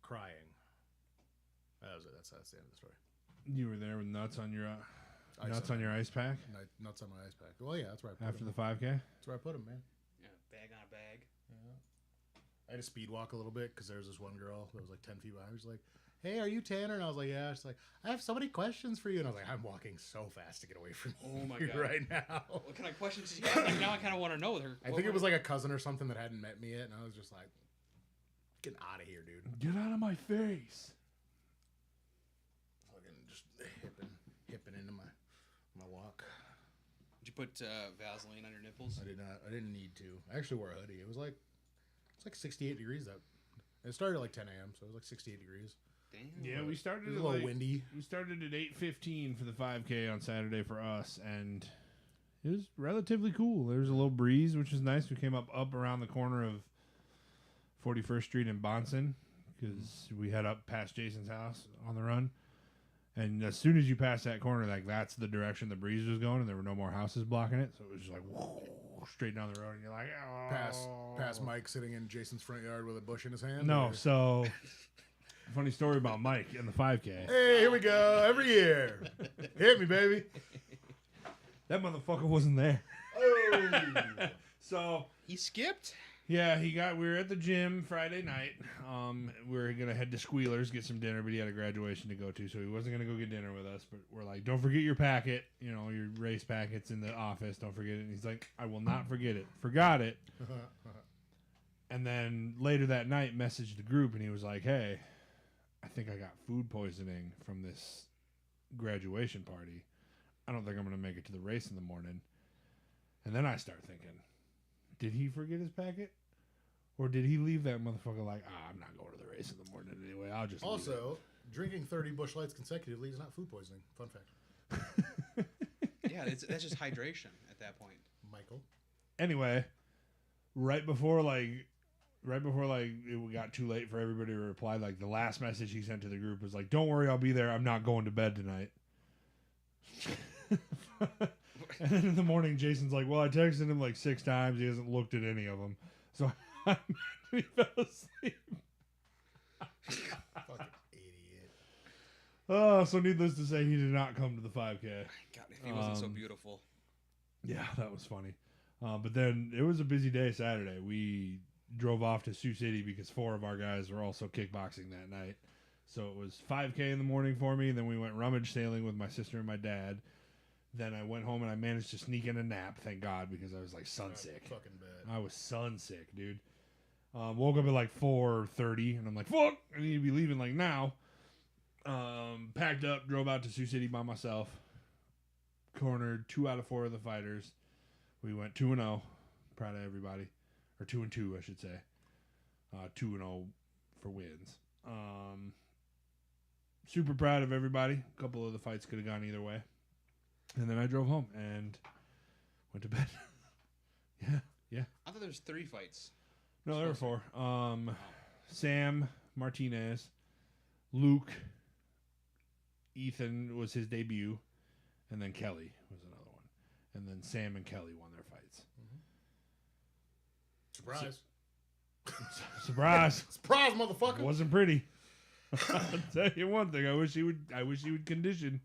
crying. That was it. That's the end of the story. You were there with nuts on your ice pack Nuts on my ice pack. Well, yeah, that's where I put after them. the 5K. That's where I put them, man. Yeah, bag on a bag. Yeah. I had to speed walk a little bit because there was this one girl that was like 10 feet behind. She was like, "Hey, are you Tanner?" And I was like, "Yeah." She's like, "I have so many questions for you." And I was like, "I'm walking so fast to get away from you Oh my God. right now." What kind of questions did you have? Like, now I kind of want to know her. I think it was like a cousin or something that hadn't met me yet, and I was just like, "Get out of here, dude!" Get out of my face. Fucking just hipping into my walk. Did you put Vaseline on your nipples? I did not. I didn't need to. I actually wore a hoodie. It's like 68 degrees out. It started at like 10 a.m., so it was like 68 degrees. Damn. Yeah, we started It was at a little like, windy. We started at 8:15 for the 5K on Saturday for us, and it was relatively cool. There was a little breeze, which was nice. We came up around the corner of 41st Street in Bonson because we head up past Jason's house on the run. And as soon as you pass that corner, like that's the direction the breeze was going, and there were no more houses blocking it. So it was just like straight down the road, and you're like, oh. Past Mike sitting in Jason's front yard with a bush in his hand. No, or? so funny story about Mike and the 5K. Hey, here we go. Every year. Hit me, baby. That motherfucker wasn't there. Oh. So He skipped? yeah, we were at the gym Friday night. We were gonna head to Squealers, get some dinner, but he had a graduation to go to, so he wasn't gonna go get dinner with us. But we're like, don't forget your packet, your race packets in the office. Don't forget it. And he's like, I will not forget it. Forgot it. And then later that night, messaged the group, and he was like, hey, I think I got food poisoning from this graduation party. I don't think I'm gonna make it to the race in the morning. And then I start thinking, did he forget his packet? Or did he leave that motherfucker like, I'm not going to the race in the morning anyway. I'll just Also, drinking 30 Busch Lights consecutively is not food poisoning. Fun fact. Yeah, that's just hydration at that point. Michael. Anyway, right before it got too late for everybody to reply, like the last message he sent to the group was like, don't worry, I'll be there. I'm not going to bed tonight. And then in the morning, Jason's like, well, I texted him like 6 times. He hasn't looked at any of them. So he fell asleep. Fucking idiot. Oh, so needless to say, he did not come to the 5K. God, if he wasn't so beautiful. Yeah, that was funny. But then it was a busy day Saturday. We drove off to Sioux City because 4 of our guys were also kickboxing that night. So it was 5K in the morning for me. Then we went rummage sailing with my sister and my dad. Then I went home and I managed to sneak in a nap, thank God, because I was like sun sick. Fucking bad. I was sun sick, dude. Woke up at like 4:30 and I'm like, fuck, I need to be leaving like now. Packed up, drove out to Sioux City by myself. Cornered 2 out of 4 of the fighters. We went 2-0. Proud of everybody. Or 2-2, I should say. 2-0 for wins. Super proud of everybody. A couple of the fights could have gone either way. And then I drove home and went to bed. Yeah. I thought there was 3 fights. No, there were 4. Sam Martinez, Luke, Ethan was his debut, and then Kelly was another one. And then Sam and Kelly won their fights. Surprise. Surprise. Surprise, motherfucker. It wasn't pretty. I'll tell you one thing. I wish he would condition.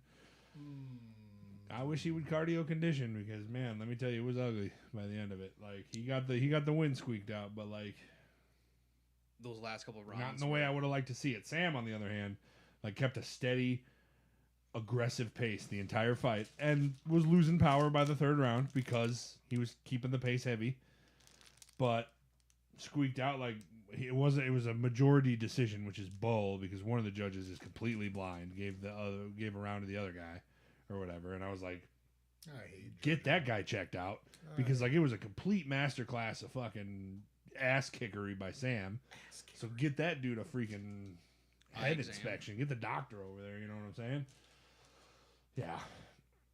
I wish he would cardio condition because, man, let me tell you, it was ugly by the end of it. Like he got the wind squeaked out, but like those last couple of rounds, not in the way I would have liked to see it. Sam, on the other hand, like kept a steady, aggressive pace the entire fight and was losing power by the 3rd round because he was keeping the pace heavy, but squeaked out like it was a majority decision, which is bull because one of the judges is completely blind. Gave a round to the other guy. Or whatever, and I was like, get that guy checked out because like it was a complete masterclass of fucking ass kickery by Sam. So get that dude a freaking head inspection. Get the doctor over there. You know what I'm saying? Yeah.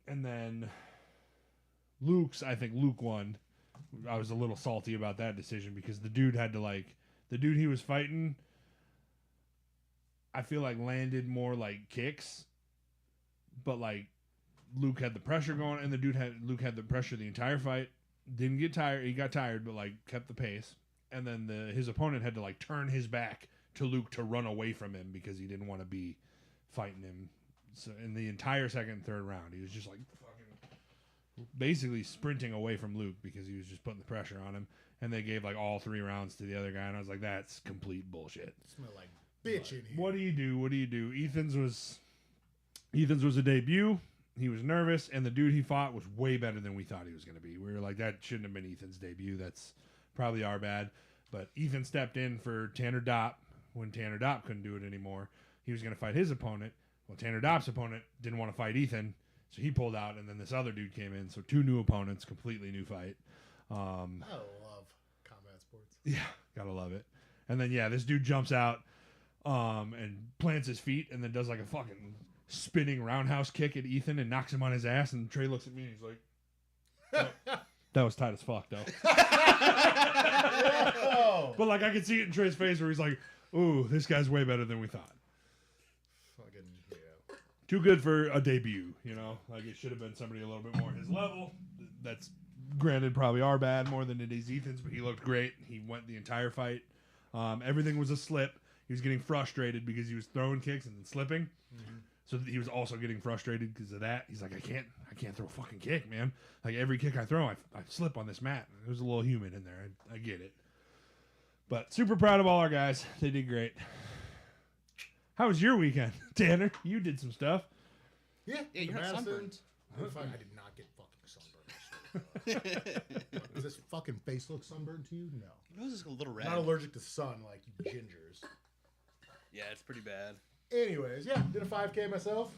And then I think Luke won. I was a little salty about that decision because the dude he was fighting, I feel like landed more like kicks, but like Luke had the pressure going, and Luke had the pressure the entire fight. Didn't get tired. He got tired, but like kept the pace. And then his opponent had to like turn his back to Luke to run away from him because he didn't want to be fighting him. So in the entire second and third round, he was just like fucking basically sprinting away from Luke because he was just putting the pressure on him. And they gave like all 3 rounds to the other guy, and I was like, that's complete bullshit. Smell like bitch in here. What do you do? What do you do? Ethan's was a debut. He was nervous, and the dude he fought was way better than we thought he was going to be. We were like, that shouldn't have been Ethan's debut. That's probably our bad. But Ethan stepped in for Tanner Dopp when Tanner Dopp couldn't do it anymore. He was going to fight his opponent. Well, Tanner Dopp's opponent didn't want to fight Ethan, so he pulled out, and then this other dude came in. So 2 new opponents, completely new fight. I love combat sports. Yeah, gotta love it. And then this dude jumps out and plants his feet and then does like a fucking spinning roundhouse kick at Ethan and knocks him on his ass. And Trey looks at me and he's like, oh, that was tight as fuck though. But like I could see it in Trey's face where he's like, ooh, this guy's way better than we thought. Fucking yeah. Too good for a debut, like it should have been somebody a little bit more his level. That's granted probably our bad more than it is Ethan's, but he looked great. He went the entire fight. Everything was a slip. He was getting frustrated because he was throwing kicks and then slipping. Mm-hmm. So he was also getting frustrated because of that. He's like, I can't throw a fucking kick, man. Like every kick I throw, I slip on this mat. There's a little human in there. I get it. But super proud of all our guys. They did great. How was your weekend, Tanner? You did some stuff. Yeah, you're not sunburned. I did not get fucking sunburned. Does this fucking face look sunburned to you? No. Your nose is a little red. Not allergic to sun like you gingers. Yeah, it's pretty bad. Anyways, did a 5K myself.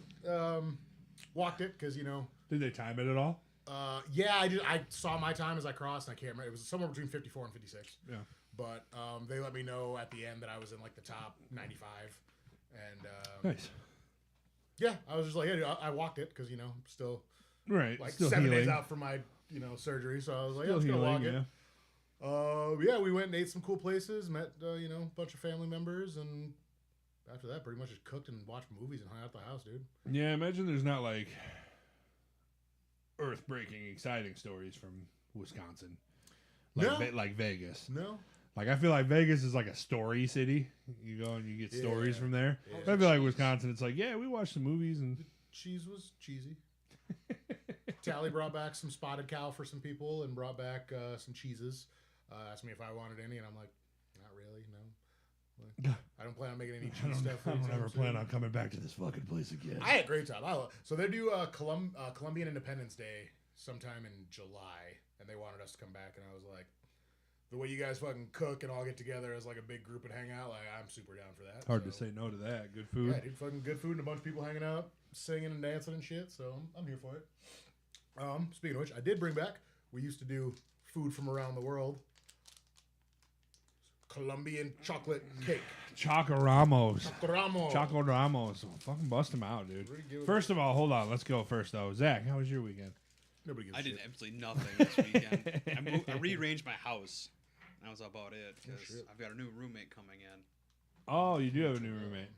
Walked it because Did they time it at all? I saw my time as I crossed, and I can't remember. It was somewhere between 54 and 56. Yeah. But they let me know at the end that I was in like the top 95, and nice. Yeah, I was just like, I walked it because still right, like still 7 healing. days out from my surgery, so I was like, Still let's go walk healing, it. We went and ate some cool places, met a bunch of family members, and after that, pretty much just cooked and watched movies and hung out at the house, dude. Yeah, I imagine there's not like earth-breaking, exciting stories from Wisconsin, like Vegas. No. Like I feel like Vegas is like a story city. You go and you get stories from there. Yeah. I feel like Wisconsin, it's like we watched some movies and the cheese was cheesy. Tally brought back some spotted cow for some people and brought back some cheeses. Asked me if I wanted any, and I'm like, not really, no. Like, I don't plan on making any cheese stuff. I don't ever plan on coming back to this fucking place again. I had a great time. So they do Colombian Independence Day sometime in July, and they wanted us to come back, and I was like, the way you guys fucking cook and all get together as like a big group and hang out, like I'm super down for that. Hard to say no to that. Good food. Yeah, dude, fucking good food and a bunch of people hanging out, singing and dancing and shit. So I'm here for it. Speaking of which, I did bring back. We used to do food from around the world. Colombian chocolate cake. Chocoramos. Chocoramo. Chocoramos. Fucking bust them out, dude. First of all, hold on. Let's go first though. Zach, how was your weekend? Nobody gives I a did shit. absolutely nothing this weekend. I rearranged my house. That was about it because I've got a new roommate coming in. Oh, you do have a new roommate.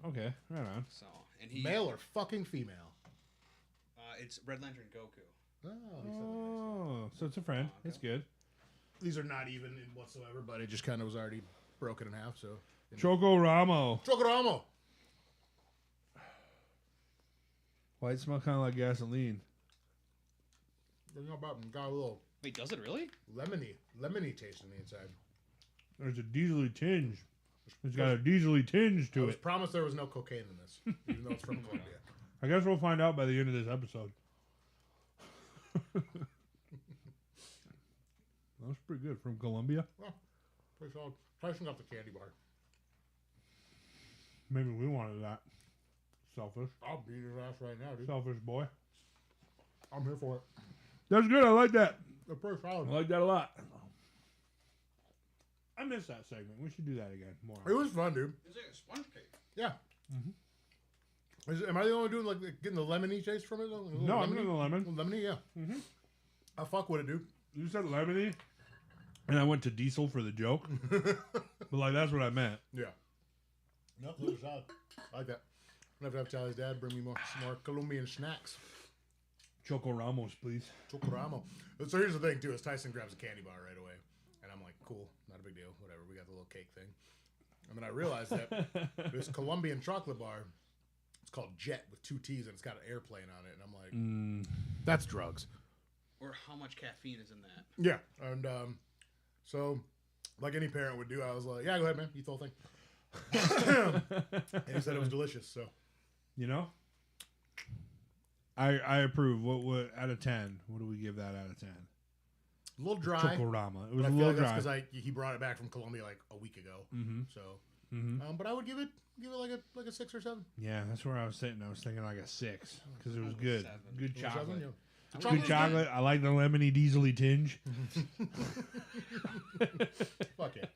Okay, right on. So and he Male or fucking female? it's Red Lantern Goku. Oh, so it's a friend. It's good. These are not even in whatsoever, but it just kind of was already broken in half. So Chocoramo. Chocoramo. Why it smell kind of like gasoline? Got a little Wait, does it really? lemony taste on the inside. There's a diesely tinge. It's got a diesely tinge I to was it. promised there was no cocaine in this, even though it's from Colombia. I guess we'll find out by the end of this episode. That was pretty good. From Colombia? Well, pretty solid. Tyson got the candy bar. Maybe we wanted that. Selfish. I'll beat his ass right now, dude. Selfish boy. I'm here for it. That's good. I like that. They're pretty solid. I like that a lot. I missed that segment. We should do that again more. It was fun, dude. It's like a sponge cake. Yeah. Am I the only one doing like getting the lemony taste from it? No, I'm getting the lemon. Lemony, yeah. Mm-hmm. I fuck with it, dude. You said lemony, and I went to diesel for the joke. But like that's what I meant. Yeah. No, those are solid. I like that. I'm gonna have to have Charlie's dad bring me some more Colombian snacks. Choco Ramos, please. Chocoramo. So here's the thing too: is Tyson grabs a candy bar right away, and I'm like, cool, not a big deal, whatever. We got the little cake thing. And then I realized that this Colombian chocolate bar, it's called Jet with 2 T's, and it's got an airplane on it. And I'm like, that's drugs. Or how much caffeine is in that? Yeah. And so, like any parent would do, I was like, yeah, go ahead, man. Eat the whole thing. And he said it was delicious. So, you know, I approve. What out of 10? What do we give that out of 10? a little dry. Chocorama. It was But a I feel little like dry. that's because he brought it back from Colombia like a week ago. Mm-hmm. So, Mm-hmm. but I would give it like a 6 or 7. Yeah, that's where I was sitting. I was thinking like a 6 because it was good. 7. Good Little chocolate. 7, yeah. The Good chocolate's chocolate. I like the lemony diesely tinge. Fuck it.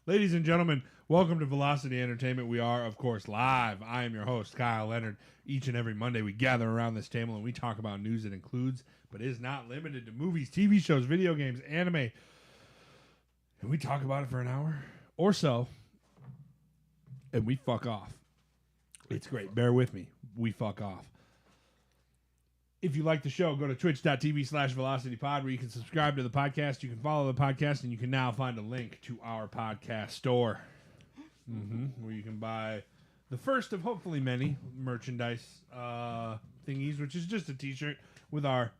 Ladies and gentlemen, welcome to Velocity Entertainment. We are, of course, live. I am your host, Kyle Leonard. Each and every Monday, we gather around this table and we talk about news that includes, but is not limited to movies, TV shows, video games, anime. And we talk about it for an hour or so, and we fuck off. It's great. Bear with me. We fuck off. If you like the show, go to twitch.tv/VelocityPod where you can subscribe to the podcast. You can follow the podcast, and you can now find a link to our podcast store where you can buy the first of hopefully many merchandise thingies, which is just a t-shirt with our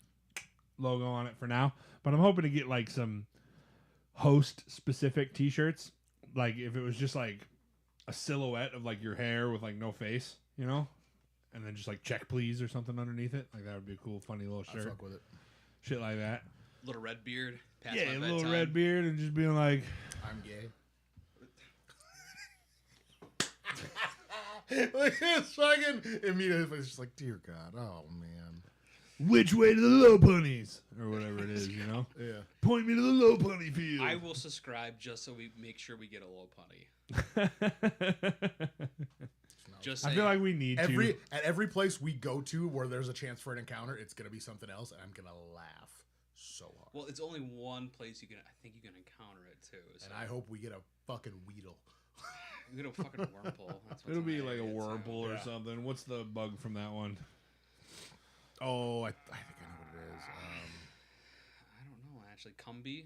logo on it for now. But I'm hoping to get like some host-specific t-shirts. Like if it was just like a silhouette of like your hair with like no face, you know? And then just like check please or something underneath it. Like that would be a cool, funny little shirt. I fuck with it. Shit like that. Little red beard. Past Yeah, my a little bedtime. red beard and just being like, I'm gay. Like it's fucking immediately. It's just like, dear God, oh man. which way to the low punnies? Or whatever it is, you know? Yeah. Point me to the low punny field. I will subscribe just so we make sure we get a low punny. Just I saying. feel like we need to. At every place we go to where there's a chance for an encounter, it's gonna be something else, and I'm gonna laugh so hard. Well, it's only one place I think you can encounter it too. So. And I hope we get a fucking Weedle. We get a fucking Wurmple. That's what's It'll be like a hilarious. Wurmple or Yeah. something. What's the bug from that one? Oh, I think I know what it is. I don't know actually. Cumby.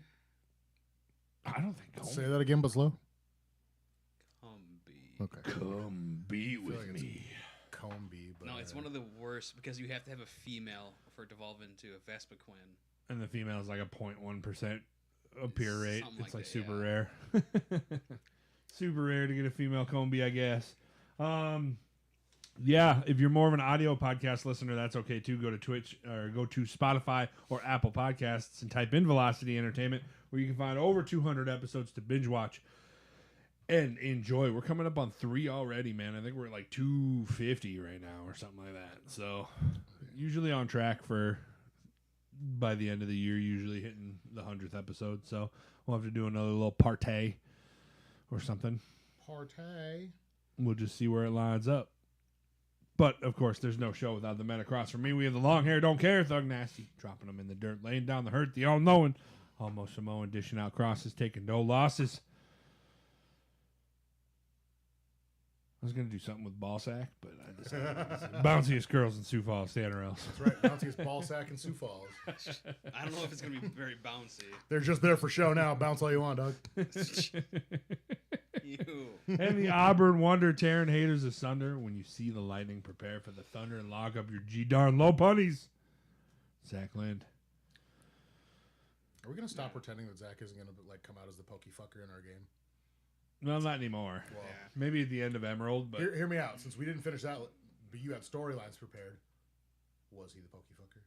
I don't think. Say that again, but slow. Cumby. Okay. Come be with like it's- me. Comby, but No, it's one of the worst because you have to have a female for it to evolve into a Vespiquen. And the female is like a 0.1% appear rate. Something It's like like that, super rare. Super rare to get a female Combi, I guess. Yeah, if you're more of an audio podcast listener, that's okay too. Go to Twitch or go to Spotify or Apple Podcasts and type in Velocity Entertainment, where you can find over 200 episodes to binge watch and enjoy. We're coming up on 3 already, man. I think we're at like 250 right now or something like that. So usually on track for by the end of the year, usually hitting the 100th episode. So we'll have to do another little partay or something. Partay. We'll just see where it lines up. But, of course, there's no show without the men across from me. We have the long hair, don't care, Thug Nasty, dropping them in the dirt, laying down the hurt, the all-knowing, almost Samoan, dishing out crosses, taking no losses. I was going to do something with ball sack, but I decided bounciest girls in Sioux Falls, Santa Rose. That's right. Bounciest ball sack in Sioux Falls. I don't know if it's gonna be very bouncy. They're just there for show now. Bounce all you want, dog. Ew. And the Auburn wonder tearing haters asunder when you see the lightning, prepare for the thunder and log up your G-darn low punnies. Zach Lind. Are we gonna stop pretending that Zach isn't gonna like come out as the pokey fucker in our game? Well, not anymore. Well, Yeah. Maybe at the end of Emerald, but hear me out. Since we didn't finish that, but you had storylines prepared. Was he the pokey fucker?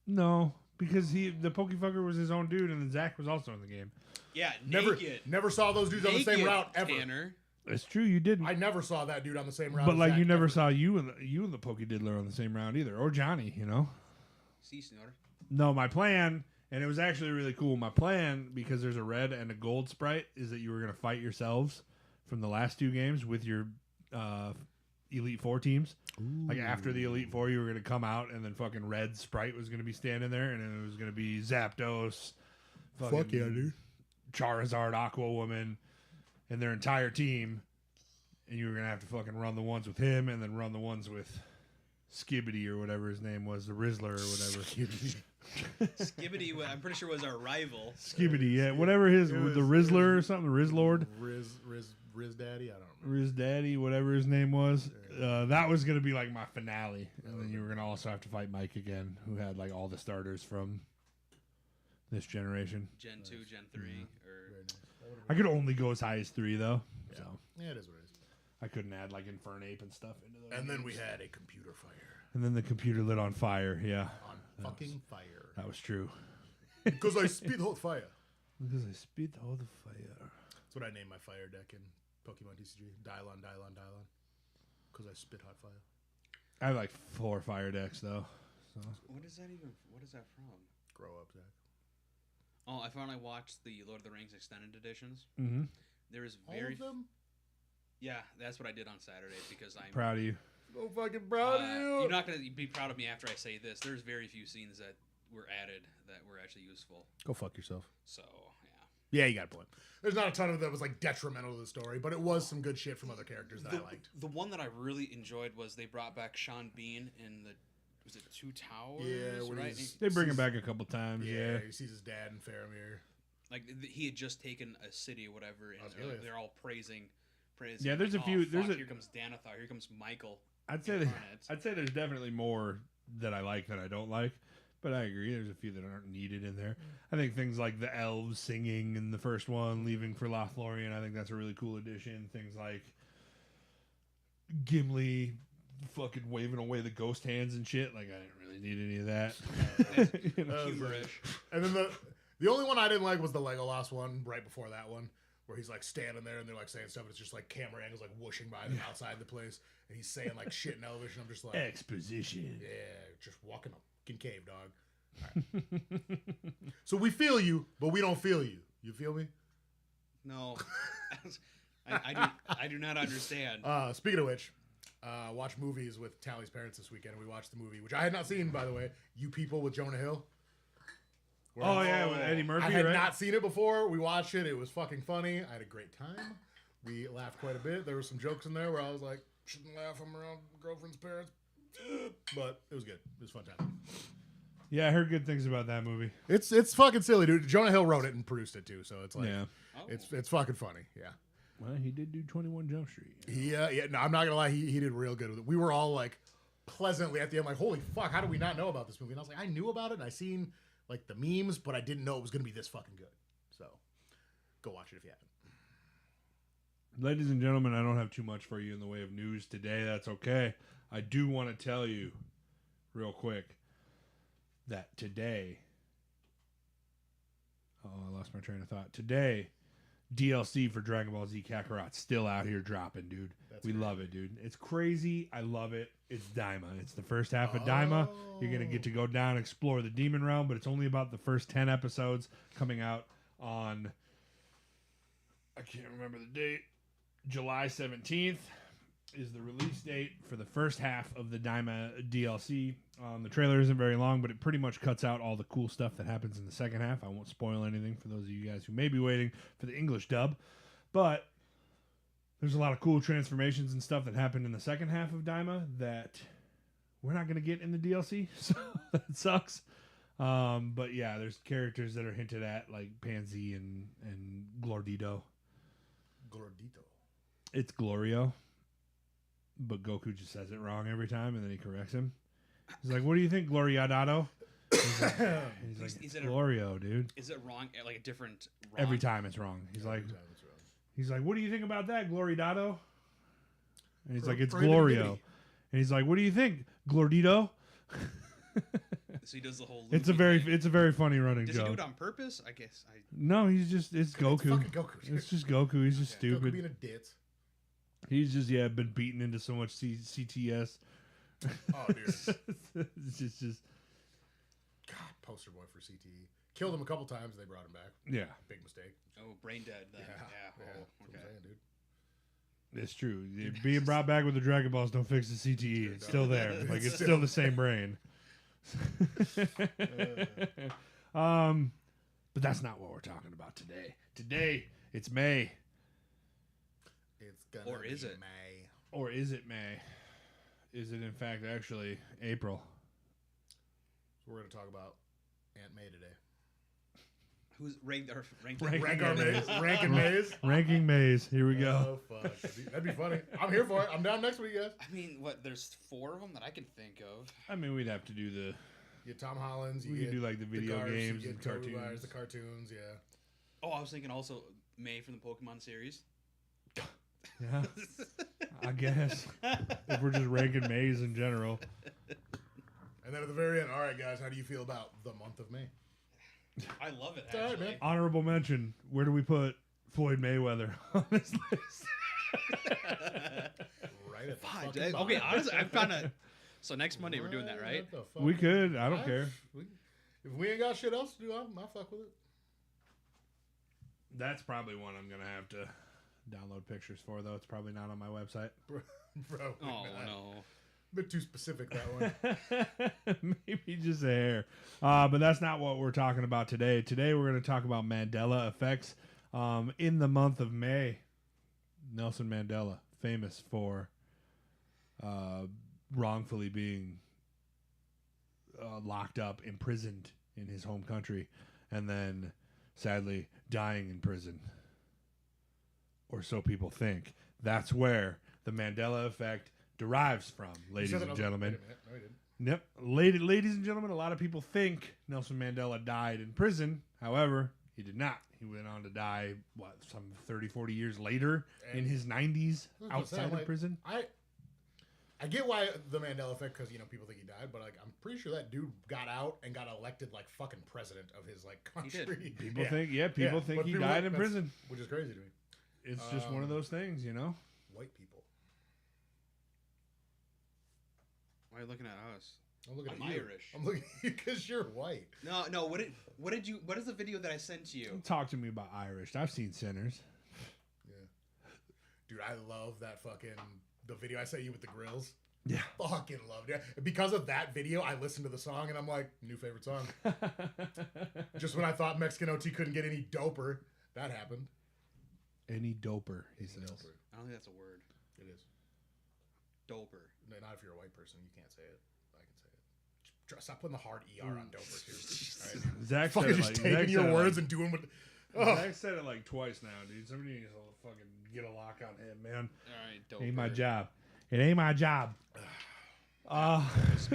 no, because the Pokefucker was his own dude, and then Zach was also in the game. Yeah, Never, naked. never saw those dudes on the same Naked, route ever. Tanner. It's true, you didn't. I never saw that dude on the same route. But as like, Zach you never ever. saw you and the Pokediddler on the same round either, or Johnny. You know. Sea Snorter. No, my plan, and it was actually really cool. My plan, because there's a red and a gold sprite, is that you were gonna fight yourselves from the last 2 games with your Elite Four teams. Like after the Elite Four, you were gonna come out, and then fucking red sprite was gonna be standing there, and then it was gonna be Zapdos, fucking Fuck yeah, dude. Charizard, Aqua Woman, and their entire team, and you were gonna have to fucking run the ones with him, and then run the ones with Skibbity or whatever his name was, the Rizzler or whatever. Skibidi, I'm pretty sure was our rival. Skibidi, yeah, whatever his the Rizzler or something, Rizzlord, Riz Daddy. I don't know. Riz Daddy, whatever his name was. That was gonna be like my finale, and then you were gonna also have to fight Mike again, who had like all the starters from this generation. Gen 2, Gen 3, or I could only go as high as 3 though. Yeah. So Yeah, it is what it is. I couldn't add like Infernape and stuff into those. And then we games. had a computer fire. And then the computer lit on fire. Yeah, On fucking fire. that was true. Because I spit hot fire. Because I spit all the fire. That's what I named my fire deck in Pokemon TCG. Dylon. Because I spit hot fire. I have like 4 fire decks though. So. what is that even? What is that from? Grow up, Zach. Oh, I finally watched the Lord of the Rings extended editions. Mm-hmm. There is All very of them? yeah, that's what I did on Saturday because I'm Proud of you. So fucking proud of you. You're not gonna be proud of me after I say this. There's very few scenes that were added that were actually useful. Go fuck yourself. So yeah. Yeah, you got a point. There's not a ton of it that was like detrimental to the story, but it was some good shit from other characters that I liked. The one that I really enjoyed was they brought back Sean Bean in the was it Two Towers? Yeah, when right. he's- They bring him back a couple times. Yeah. he sees his dad in Faramir. Like he had just taken a city or whatever, and really- they're all praising. Yeah, there's like, a few- Fuck, there's a- here comes Danathar. Here comes Michael. I'd say there's definitely more that I like than I don't like, but I agree. There's a few that aren't needed in there. I think things like the elves singing in the first one, leaving for Lothlorien, I think that's a really cool addition. Things like Gimli fucking waving away the ghost hands and shit. Like I didn't really need any of that. You know? Humorish. And then the only one I didn't like was the Legolas one right before that one, where he's like standing there and they're like saying stuff, and it's just like camera angles like whooshing by them outside the place, and he's saying like shit in elvish, and I'm just like, Exposition. yeah, just walking a fucking cave, dog. All right. So we feel you, but we don't feel you. You feel me? No, I do not understand. Speaking of which, watch movies with Tally's parents this weekend. We watched the movie, which I had not seen, by the way. You People with Jonah Hill. Oh yeah, with Eddie Murphy. I had right? not seen it before. We watched it. It was fucking funny. I had a great time. We laughed quite a bit. There were some jokes in there where I was like, shouldn't laugh. I'm around girlfriend's parents. But it was good. It was a fun time. Yeah, I heard good things about that movie. It's fucking silly, dude. Jonah Hill wrote it and produced it too, so it's like Yeah. Oh. it's fucking funny. Yeah. Well, he did do 21 Jump Street. Yeah. No, I'm not gonna lie. He did real good with it. We were all like pleasantly at the end, like, holy fuck, how do we not know about this movie? And I was like, I knew about it and I seen like the memes, but I didn't know it was gonna be this fucking good. So go watch it if you haven't. Ladies and gentlemen, I don't have too much for you in the way of news today. That's okay. I do want to tell you real quick that today, I lost my train of thought. Today, DLC for Dragon Ball Z Kakarot's still out here dropping, dude. We love it, dude. It's crazy. I love it. It's Daima. It's the first half of Daima. You're going to get to go down, explore the demon realm, but it's only about the first 10 episodes coming out on, I can't remember the date, July 17th is the release date for the first half of the Daima DLC. The trailer isn't very long, but it pretty much cuts out all the cool stuff that happens in the second half. I won't spoil anything for those of you guys who may be waiting for the English dub, but there's a lot of cool transformations and stuff that happened in the second half of Daima that we're not going to get in the DLC, so that sucks. But yeah, there's characters that are hinted at, like Pansy and Glordito. Gordito. It's Glorio, but Goku just says it wrong every time, and then he corrects him. He's like, "What do you think, Gloriadato?" He's like, Is "It's it Glorio, dude." Is it wrong? Like a different wrong? Every time it's wrong. He's like, "What do you think about that, Gloriadato?" And he's like, "It's Glorio." And he's like, "What do you think, Glordito?" So he does the whole. It's a loopy thing. very funny running Does joke. he do it on purpose? I guess. No, it's Goku. Fucking Goku. Dude. It's just Goku. He's just Okay. Goku stupid. being a ditz. He's just been beaten into so much CTS. Oh, dude. It's just God, poster boy for CTE. Killed him a couple times. They brought him back. yeah. Big mistake. Oh, brain dead. Then. Yeah. That's Oh, what I'm okay. saying, dude. It's true. Being brought back with the Dragon Balls don't fix the CTE. It's still there. Like it's still the same brain. But that's not what we're talking about today. Today it's May, It's gonna Or is be it? May. or is it May? Is it in fact actually April? So we're gonna talk about Aunt May today. Who's ranked Ranking Maze. Ranking Maze. Here we go. Oh fuck, that'd be funny. I'm here for it. I'm down next week, guys. I mean, what? There's 4 of them that I can think of. I mean, we'd have to do the. You get Tom Holland's. You We get could do like the video Garfs, games you and get Tobey cartoons. Maguire's, the cartoons. Yeah. Oh, I was thinking also May from the Pokemon series. Yeah, I guess if we're just ranking Maze in general. And then at the very end, all right, guys, how do you feel about the month of May? I love it. It's all right, Actually. man. Honorable mention. Where do we put Floyd Mayweather on this list? Right at the Fuck, fucking okay, bottom. honestly, I'm kind of. So next Monday we're doing that, right? What the fuck? We could. I don't care. If we ain't got shit else to do, I'll fuck with it. That's probably one I'm gonna have to download pictures for, though. It's probably not on my website. Bro, Oh man. no. A bit too specific, that one. Maybe just a hair. But that's not what we're talking about today. Today we're going to talk about Mandela effects. In the month of May, Nelson Mandela, famous for wrongfully being locked up, imprisoned in his home country, and then sadly dying in prison. Or so people think. That's where the Mandela effect derives from, ladies and gentlemen. Wait a minute. No, he didn't. Yep. Ladies and gentlemen, a lot of people think Nelson Mandela died in prison. However, he did not. He went on to die, some 30, 40 years later in his 90s outside of prison. I get why the Mandela effect, because, people think he died, but, I'm pretty sure that dude got out and got elected, fucking president of his, country. People think But he people died in that's- prison. Which is crazy to me. It's just one of those things, White people. Why are you looking at us? I'm looking I'm at you. Irish. I'm looking at you because you're white. No. What is the video that I sent to you? Talk to me about Irish. I've seen Sinners. Yeah. Dude, I love that the video I sent you with the grills. Yeah. Fucking loved it. Because of that video, I listened to the song and I'm like, new favorite song. Just when I thought Mexican OT couldn't get any doper, that happened. Any doper, he says. Doper. I don't think that's a word. It is. Doper. No, not if you're a white person. You can't say it. I can say it. Stop putting the hard ER on doper, too. All right. Zach said Fucking it just like, taking Zach your said it words like, and doing what... Zach said it like twice now, dude. Somebody needs to fucking get a lock on him, man. All right, doper. Ain't my job. It ain't my job. Let's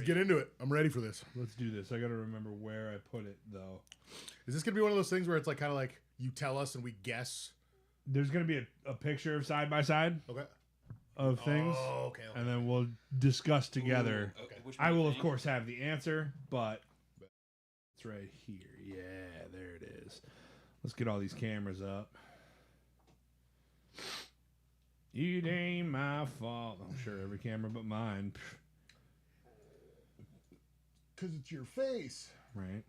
get into it. I'm ready for this. Let's do this. I gotta remember where I put it, though. Is this going to be one of those things where it's kind of like you tell us and we guess? There's gonna be a picture of side by side Okay. of things, Oh, okay. and then we'll discuss together. Ooh, okay. Which I one do will, you of think? course, have the answer, but it's right here. Yeah, there it is. Let's get all these cameras up. It ain't my fault. I'm sure every camera but mine. Because it's your face. Right.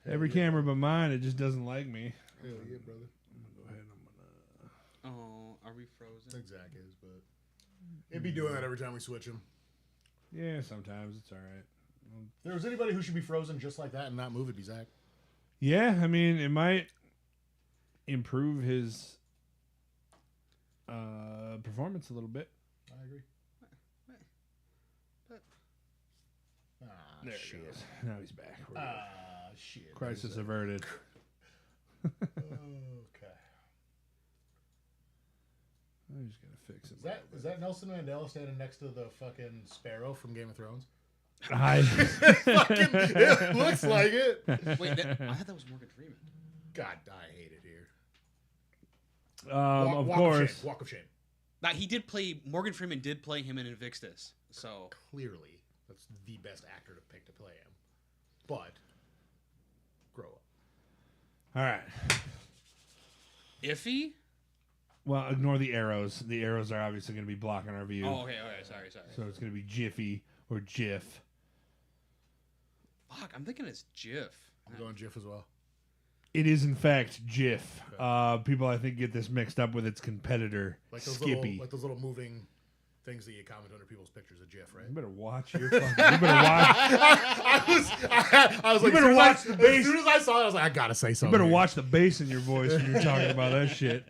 Every camera but mine, it just doesn't like me. Hell yeah, brother. I'm gonna go ahead and Oh, are we frozen? I think Zach is, but it'd be doing that every time we switch him. Yeah, sometimes it's all right. If there was anybody who should be frozen just like that and not move, it'd be Zach. Yeah, I mean, it might improve his performance a little bit. I agree. Ah, There shit. it goes. Now he's back. We're good. Shit. Crisis averted. Okay. I'm just gonna fix it. Is that Nelson Mandela standing next to the fucking sparrow from Game of Thrones? It looks like it. Wait, I thought that was Morgan Freeman. God, I hate it here. Of Walk course. of shame. Walk of shame. Now he did play. Morgan Freeman did play him in Invictus. So Clearly, that's the best actor to pick to play him. But grow up. All right. iffy. Well, ignore the arrows. The arrows are obviously going to be blocking our view. Oh, okay. Sorry. So it's going to be Jiffy or Jiff. Fuck, I'm thinking it's Jiff. I'm going GIF as well. It is, in fact, Jiff. People, I think, get this mixed up with its competitor, Like those Skippy. those little moving things that you comment under people's pictures of GIF, right? You better watch your fucking... You better watch... I was like, You better watch the bass. As soon as I saw it, I was like, I gotta say You something. better watch the bass in your voice when you're talking about that shit.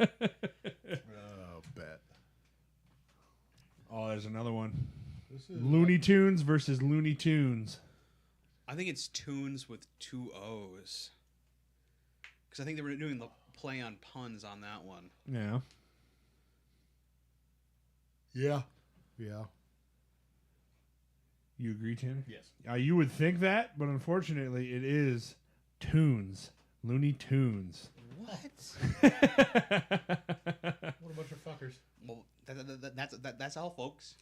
Oh, bet. Oh, there's another one. This is Looney Tunes versus Looney Tunes. I think it's Tunes with 2 O's. Because I think they were doing the play on puns on that one. Yeah. Yeah. Yeah. You agree, Tanner? Yes. You would think that, but unfortunately, it is Tunes. Looney Tunes. What? What a bunch of fuckers. Well, that's all, folks.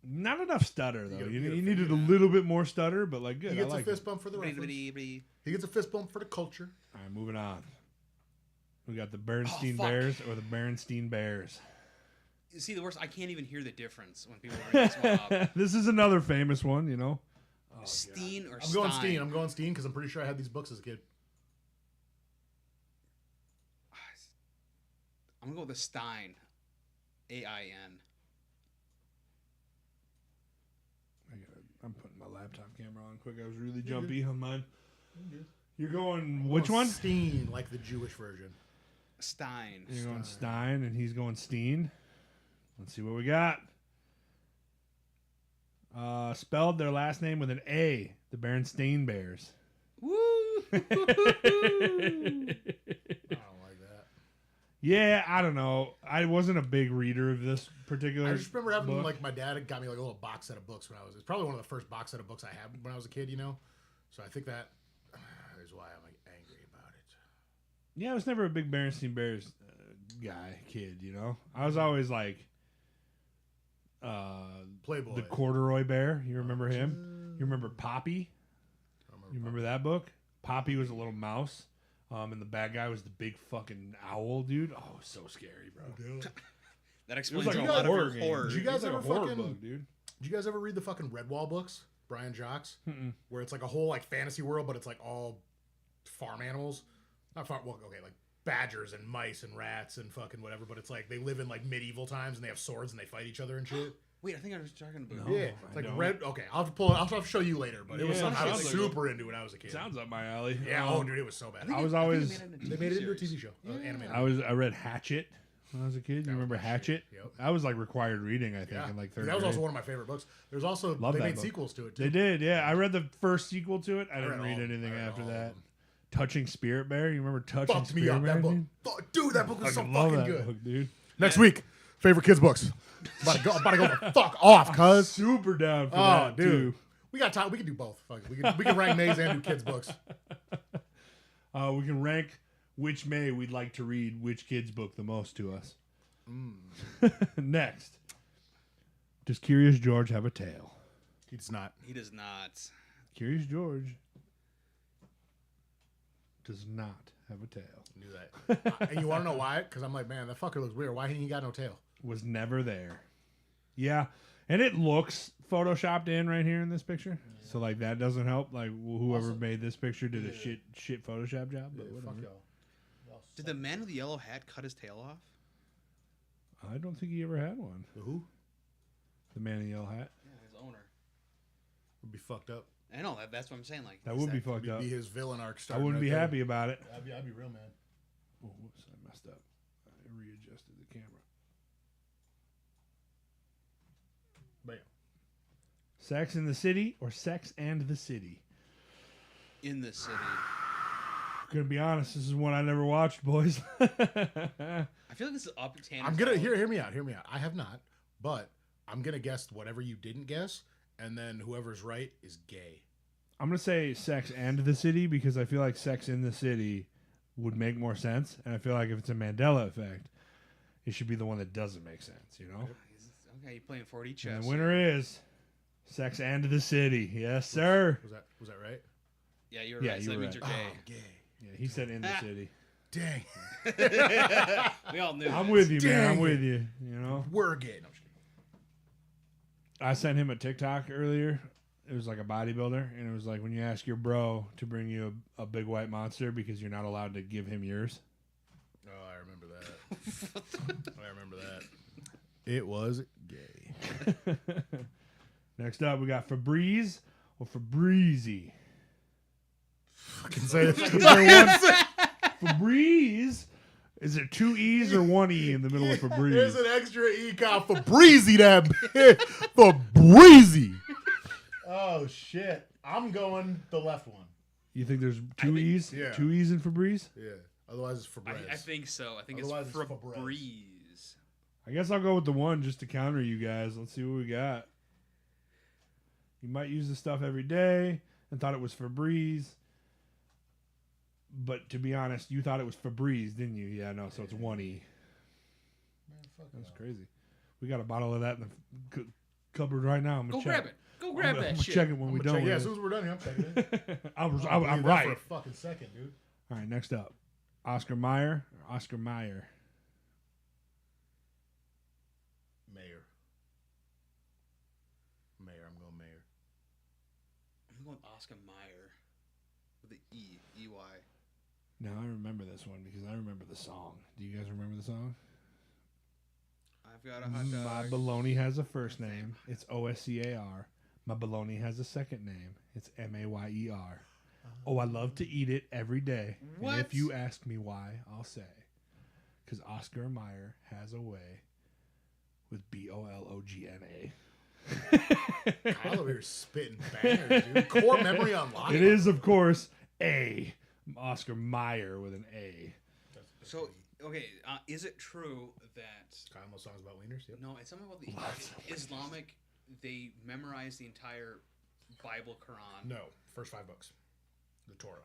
Not enough stutter, though. You You needed a little bit more stutter, but like good. He gets I like a fist it. bump for the reference. He gets a fist bump for the culture. All right, moving on. We got the Bernstein fuck. Bears or the Berenstein Bears. See, the worst, I can't even hear the difference when people bring this one up. This is another famous one, you know. Steen or I'm going Stein? Steen. I'm going Steen because I'm pretty sure I had these books as a kid. I'm going to go with the Stein. A-I-N. I'm putting my laptop camera on quick. I was really jumpy on mine. You're going which one? Steen, like the Jewish version. Stein. You're going Stein, and he's going Steen. Let's see what we got. Spelled their last name with an A. The Berenstain Bears. Woo! I don't like that. Yeah, I don't know. I wasn't a big reader of this particular. I just remember having book. like my dad got me like a little box set of books when I was. It's probably one of the first box set of books I had when I was a kid. You know, so I think that is why I'm like angry about it. Yeah, I was never a big Berenstain Bears kid. You know, I was always like Playboy. the Corduroy Bear. You remember him? You remember Poppy? You remember that book? Poppy was a little mouse. And the bad guy was the big fucking owl, dude. Oh, so scary, bro. That explains like a a lot of horror your game. horror. Did you guys It's like ever a horror fucking? book, dude? Did you guys ever read the fucking Redwall books? Brian Jocks, Mm-mm. where it's like a whole like fantasy world, but it's like all farm animals. Not farm. Well, okay, like badgers and mice and rats and fucking whatever. But it's like they live in like medieval times and they have swords and they fight each other and shit. Wait, I think I was talking about. No. Yeah, I it's like don't. red. Okay, I'll have to pull it. I'll have to show you later. But it was Yeah, something I was sounds like super into when I was a kid. Sounds up my alley. Yeah, oh dude, it was so bad. I was always. They made it into a TV show, animated. I read Hatchet when I was a kid. You remember Hatchet? Yep. That was like required reading, I think, Yeah, in like third that was grade. also one of my favorite books. There's also Love they that made book. sequels to it too. They did, yeah. I read the first sequel to it. I read didn't read all of them. anything I read after all of that. them. Touching Spirit Bear. You remember Touching Fucked me Spirit up Bear? that book. Dude? Dude, that book was so Fucking love fucking that good. book, dude. Next week, favorite kids books. I'm about to go the fuck off, cuz. Super down for Oh, that, dude. too. We got time. We can do both. Fuck it. We can rank Mays and do kids books. We can rank which May we'd like to read which kid's book the most to us. Next. Does Curious George have a tail? It's not. He does not. Curious George does not have a tail. Knew that. And you want to know why? Because I'm like, man, that fucker looks weird. Why ain't he got no tail? Was never there. Yeah. And it looks photoshopped in right here in this picture. Yeah. So like that doesn't help. Like whoever made this picture did a shit Photoshop job. But whatever. Fuck y'all. Did the man with the yellow hat cut his tail off? I don't think he ever had one. Who? The man in the yellow hat. Yeah, his owner. Would be fucked up. I know that's what I'm saying. Like That would be fucked up. Be his villain arc. I starting wouldn't right be there. happy about it. I'd be real mad. Oh, whoops, I messed up. I readjusted the camera. Bam. Sex in the City or Sex and the City? in the city. Gonna be honest, this is one I never watched, boys. I feel like this is up to Tanner's I'm gonna alley. hear me out. Hear me out. I have not, but I'm gonna guess whatever you didn't guess, and then whoever's right is gay. I'm gonna say Sex and the City because I feel like Sex in the City would make more sense, and I feel like if it's a Mandela effect, it should be the one that doesn't make sense. You know. Okay, you're playing 4D chess. And the winner is Sex and the City. Yes, sir. Was that right? Yeah, you're Yeah, right. you So that were means right. you're gay. Yeah, he said in the city. Dang. We all knew. I'm this. with you, man. Dang I'm it. with you. You know. We're gay. No, I'm just kidding. I sent him a TikTok earlier. It was like a bodybuilder, and it was like when you ask your bro to bring you a big white monster because you're not allowed to give him yours. Oh, I remember that. I remember that. It was gay. Next up, we got Febreze or Febreze. Fucking say it. Febreze Is it 2 E's or 1 E in the middle of Febreze? There's an extra E called Febreze, that bitch. Febreze. Oh, shit. I'm going the left one. You think there's 2 E's? Yeah. 2 E's in Febreze? Yeah. Otherwise, it's Febreze. I think so. I think Otherwise, it's it's Febreze. I guess I'll go with the 1 just to counter you guys. Let's see what we got. You might use the stuff every day and thought it was Febreze. But to be honest, you thought it was Febreze, didn't you? Yeah, no, so it's 1 E. Man, fuck That's off. crazy. We got a bottle of that in the cupboard right now. I'm Go gonna check. grab it. Go grab that I'm shit. check it when we done. Yeah, with as soon as we're done here, I'm checking it. it. I'm Believe that right. for a fucking second, dude. All right, next up, Oscar Mayer or Oscar Mayer. Mayor. I'm going Mayor. I'm going Oscar Mayer with the E, E-Y. Now I remember this one because I remember the song. Do you guys remember the song? I've got a hot My dog. baloney has a first name. It's Oscar. My baloney has a second name. It's Mayer. Oh, I love to eat it every day. What? And if you ask me why, I'll say, because Oscar Mayer has a way with Bologna. Kyle over here spitting bangers, dude. Core memory unlocked. It is, of course, A. Oscar Mayer with an A. So, okay, is it true that... Kyle most songs about wieners, yep. No, it's something about the Lots of Islamic... They memorize the entire Bible, Quran. No, first 5 books. The Torah.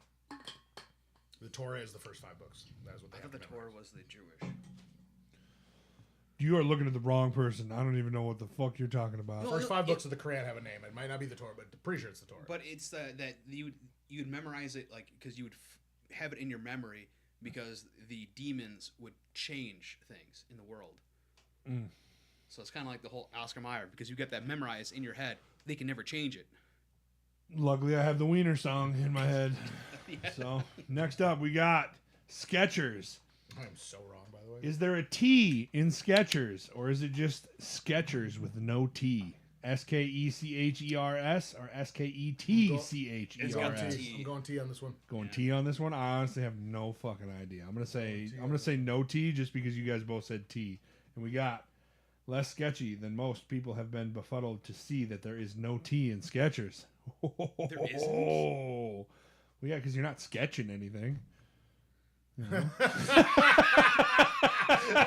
The Torah is the first 5 books. That's what they I have thought to the memorize. Torah was the Jewish. You are looking at the wrong person. I don't even know what the fuck you're talking about. No, First 5 books of the Quran have a name. It might not be the Torah, but I'm pretty sure it's the Torah. But it's that you'd memorize it like because you would have it in your memory because the demons would change things in the world. Mm. So it's kind of like the whole Oscar Mayer because you get that memorized in your head. They can never change it. Luckily, I have the Wiener song in my head. Yeah. So, next up, we got Skechers. I am so wrong, by the way. Is there a T in Skechers, or is it just Skechers with no T? Skechers or Sketchers? It's got T. T. I'm going T on this one. Going T on this one? I honestly have no fucking idea. I'm gonna say no T just because you guys both said T, and we got less sketchy than most people have been befuddled to see that there is no T in Skechers. There isn't? Well, yeah, because you're not sketching anything. You know?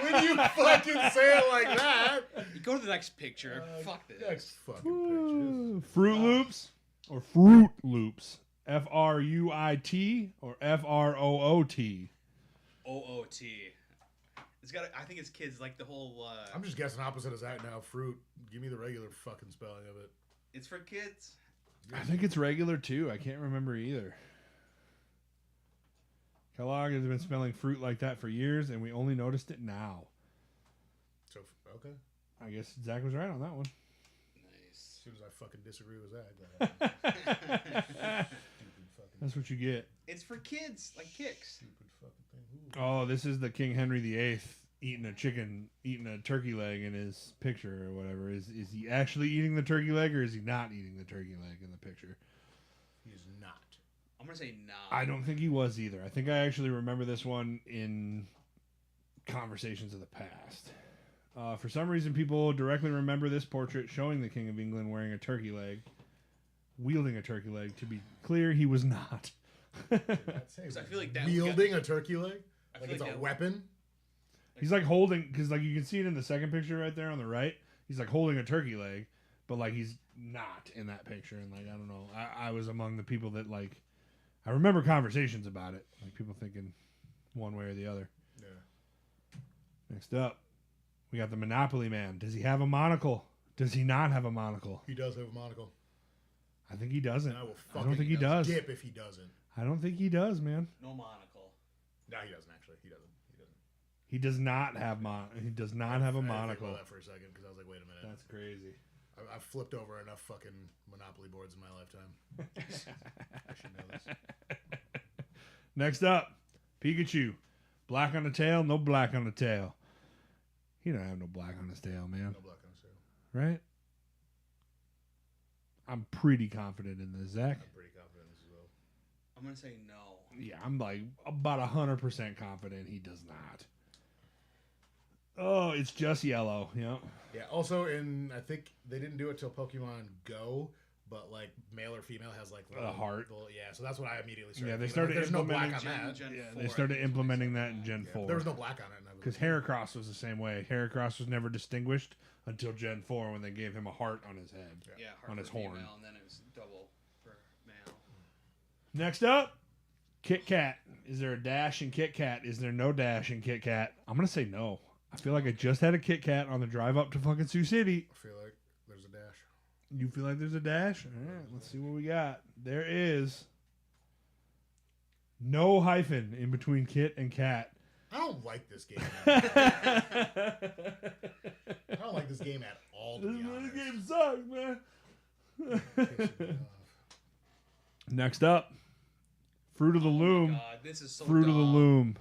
When you fucking say it like that. You go to the next picture. Fuck this. Next fucking pictures. Fruit Loops or Fruit Loops? Fruit or Froot? OOT. It's got. I think it's kids like the whole. I'm just guessing opposite of that now. Fruit. Give me the regular fucking spelling of it. It's for kids. I think it's regular too. I can't remember either. Kellogg has been spelling fruit like that for years, and we only noticed it now. So, okay. I guess Zach was right on that one. Nice. As soon as I fucking disagree with that. Stupid fucking. That's what you get. It's for kids, like kicks. Stupid fucking thing. Ooh. Oh, this is the King Henry VIII eating a turkey leg in his picture or whatever. Is he actually eating the turkey leg, or is he not eating the turkey leg in the picture? He's not. I'm gonna say no. I don't think he was either. I think I actually remember this one in conversations of the past. For some reason, people directly remember this portrait showing the King of England wearing a turkey leg, wielding a turkey leg. To be clear, he was not. I feel like that wielding a turkey leg, I like feel it's like a that- weapon. He's like holding, because like you can see it in the second picture right there on the right. He's like holding a turkey leg, but like he's not in that picture. And like I don't know, I was among the people that like I remember conversations about it, like people thinking one way or the other. Yeah. Next up, we got the Monopoly Man. Does he have a monocle? Does he not have a monocle? He does have a monocle. I think he doesn't. And I will I don't think he does. dip if he doesn't. I don't think he does, man. No monocle. No, he doesn't actually. He doesn't. He does not have He does not have a I didn't think monocle. about that for a second because I was like, wait a minute. That's crazy. I've flipped over enough fucking Monopoly boards in my lifetime. I should know this. Next up, Pikachu. Black on the tail, no black on the tail. He don't have no black on his tail, man. No block on his tail. Right? I'm pretty confident in this, Zach. I'm pretty confident in this as well. I'm gonna say no. Yeah, I'm like about 100% confident he does not. Oh, it's just yellow. Yep. Yeah. Also, I think they didn't do it till Pokemon Go, but like male or female has like A heart. yeah. So that's what I immediately started. Yeah, they thinking. started There's no black on Gen- that. Gen Yeah, 4, they I started think, is when they implementing that started in Gen Yeah, 4. there was no black on it. Because Heracross was the same way. Heracross was never distinguished until Gen 4 when they gave him a heart on his head. Yeah, on heart his for female, horn. and then it was double for male. Next up, Kit Kat. Is there a dash in Kit Kat? Is there no dash in Kit Kat? I'm going to say no. I feel like I just had a Kit Kat on the drive up to fucking Sioux City. I feel like there's a dash. You feel like there's a dash? All right, let's see what we got. There is no hyphen in between Kit and Kat. I don't like this game. I don't like this game at all. To be honest. This game sucks, man. Pissing me off. Next up, Fruit of the Loom. God, this is so Fruit of the dumb. Loom.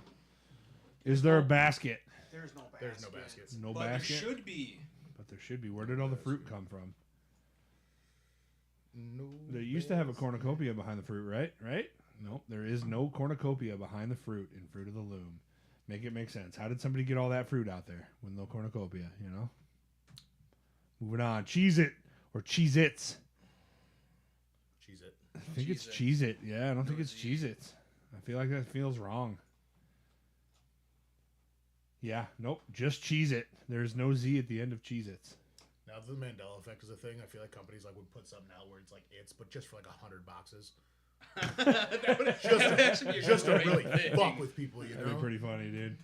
Is there a basket? There's no basket. There's no baskets. No But basket? there should be. But there should be. Where did all the fruit come from? No. They used to have a basket. cornucopia behind the fruit, right? Right? Nope, there is no cornucopia behind the fruit in Fruit of the Loom. Make it make sense. How did somebody get all that fruit out there with no cornucopia, you know? Moving on. Cheez-It or Cheez-Its. Cheese it. I think it's Cheez-It. Cheez-It. Yeah, I don't think No it's Z. Cheez-Its. I feel like that feels wrong. Yeah, nope, just Cheez-It. There's no Z at the end of Cheez-Its. Now the Mandela effect is a thing. I feel like companies like would put something out where it's like but just for like 100 boxes. That would actually be a Just to great really thing. fuck with people, you That'd be know. pretty funny, dude.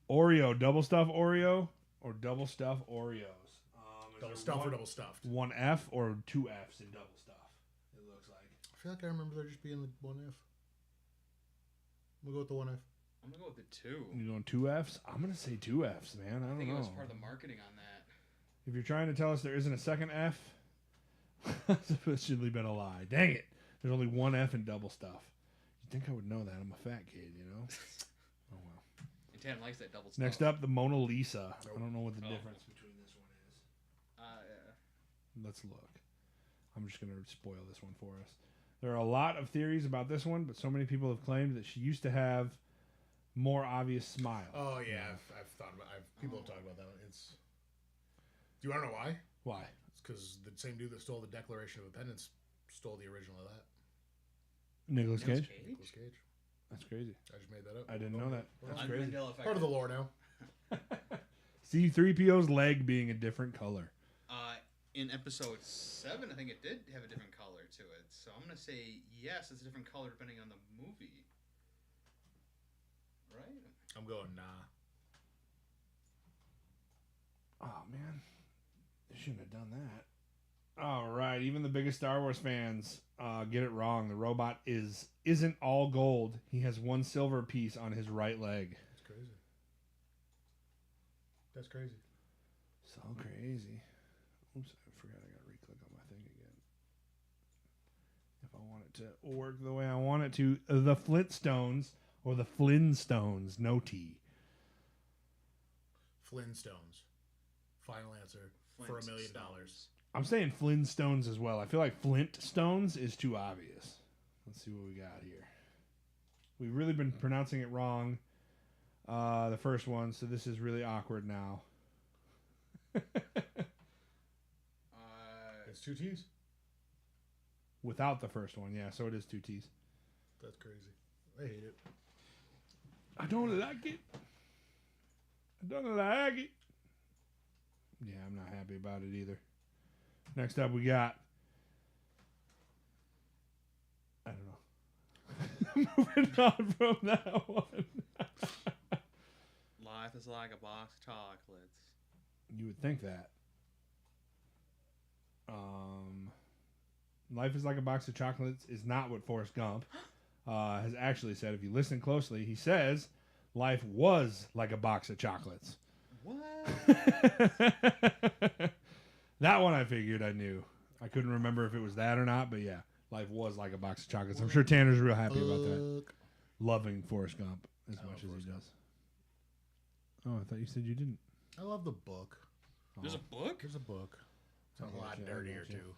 Oreo, double stuff Oreo or double stuff Oreos? Is Double there stuffed one, or double stuffed. one F or two Fs in double stuff? It looks like. I feel like I remember there just being the one F. We'll go with the one F. I'm gonna go with the 2. You going two Fs? I'm gonna say two Fs, man. I I don't think know. it was part of the marketing on that. If you're trying to tell us there isn't a second F, it's officially been a lie. Dang it. There's only one F in double stuff. You'd think I would know that. I'm a fat kid, you know? Oh, well. And Tan likes that double stuff. Next up, the Mona Lisa. I don't know what the Oh. difference between this one is. Yeah. Let's look. I'm just going to spoil this one for us. There are a lot of theories about this one, but so many people have claimed that she used to have more obvious smile. Oh yeah, I've thought about. People have talked about that one. It's. Do you want to know why? Why? It's because the same dude that stole the Declaration of Independence stole the original of that. Nicolas Cage? Nicolas Cage. That's crazy. I just made that up. I didn't know that. That's On crazy. Mandela effect. Part of the lore now. C-3PO's leg being a different color. In episode 7, I think it did have a different color to it. So I'm gonna say yes, it's a different color depending on the movie. Right? I'm going nah. Oh, man. They shouldn't have done that. All right. Even the biggest Star Wars fans get it wrong. The robot isn't all gold. He has one silver piece on his right leg. That's crazy. That's crazy. So crazy. Oops, I forgot I got to re-click on my thing again. If I want it to work the way I want it to. The Flintstones or the Flintstones. No T. Flintstones. Final answer for $1 million. I'm saying Flintstones as well. I feel like Flintstones is too obvious. Let's see what we got here. We've really been pronouncing it wrong. The first one, so this is really awkward now. It's 2 T's. Without the first one, yeah, so it is 2 T's. That's crazy. I hate it. I don't like it. I don't like it. Yeah, I'm not happy about it either. Next up, we got. I don't know. Moving on from that one. Life is like a box of chocolates. You would think that. Life is like a box of chocolates is not what Forrest Gump has actually said. If you listen closely, he says life was like a box of chocolates. What? That one I figured I knew. I couldn't remember if it was that or not, but yeah, life was like a box of chocolates. I'm sure Tanner's real happy about that. Loving Forrest Gump as much as he does. Oh, I thought you said you didn't. I love the book. There's a book? There's a book. It's a lot gotcha, I dirtier gotcha. too.